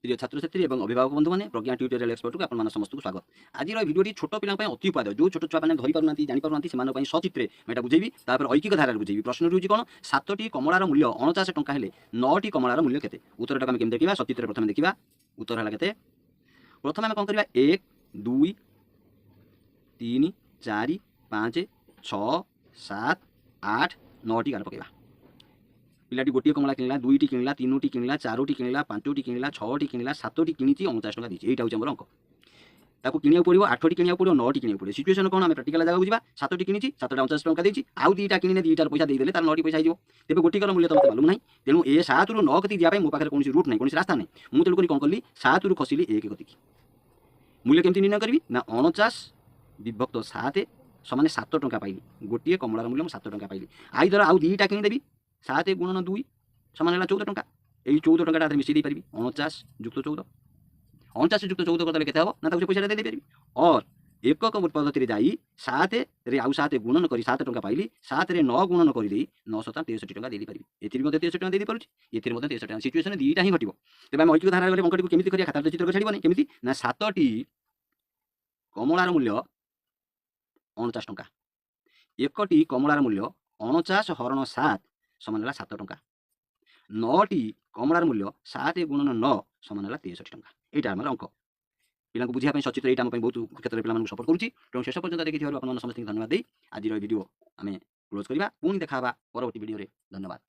प्रिय छात्र छात्री और अभिभावक बंधु मैंने प्रज्ञा ट्यूटोरियल एक्सपर्ट को आप समस्त को स्वागत। आज भिडियो छोट पिला अति उपादेय जो छोट छुआ मैंने धरी पार जापर से सचित्रे मैं बुझेबी ऐकिक धारा बुझेबी। प्रश्न रोज कौन 7टी कमलार मूल्य 49 टंका हेले 9टी कमलार मूल्य केते उत्तर टाक केमि देखा सचित्रे प्रथम देखा उत्तर है केते। प्रथम आम कौन करवा 1 2 3 4 5 6 7 8 9टी गार पकेबा। पिलाटी गोटे कमला किणला 2टी किणला 3टी किणला 4टी किणला 5टी किणला 6टी किणला 7टी किणी 49 टका दीजिए। यहाँ हूँ अंक ताको किणिया पड़ो 8टी किणिया पड़ो 9टी किणिया पड़ो। सिचुएशन कौन आम प्रैक्टिकल जगह बुझा 7टी किणी 7टा 49 टका देती आउ 2टा किणी 2टार पैसा देदेले तार 9टी पैसा हो तेज गोटिकर मूल्य तो मतलब मालूम ना तेणु ए 7 रु 9 कति जाए मो पाखे कौन रूट नहीं कौन रास्ता नहीं मुझे तेणुक कौन कली 7 रु खसिली 1 कति मूल्य केमती निर्णय करी ना 49 विभक्त 7 समान 7 टंका पाइली गोटे कमलार मूल्य 7 टंका पाइली आई धर आउ 2टा किणीदेवी 7 गुणन 2 समान है 14 टंका यही 14 टंका मिसई पारि 49 युक्त 14 49 युक्त 14 करदे केते हबो ना ताको पैसा दे पारि और एकक पद्धति जाई 7 रे आउ 7 गुणन करी 7 टंका पाइली 7 रे 9 गुणन करी देई 9 7 63 टंका दे पारि एथिर मध्ये 63 टंका दे पारुछि एथिर मध्ये 63 टंका सिचुएशन दीटा ही घटिबो। तेबे हम ऐकिक धारा गले अंकटी को केमिति करिया खाता चित्र छाड़िबो केमिति ना 7टी कमलार मूल्य 49 टंका एकटी कमलार मूल्य 49 हरण 7 समान है 7 टंका 9टी कमलार मूल्य 7 गुणन 9 समान है 63 टंका। यहाँ आम अंक पिला बुझापी सचित्र यहाँ बहुत क्षेत्र में सपोर्ट करुँच तेणु शेष पर्यटन देखी आप समस्त धन्यवाद। आज भिडियो आम क्लोज करवा पुणी देखा परवर्ती भिडियो धन्यवाद।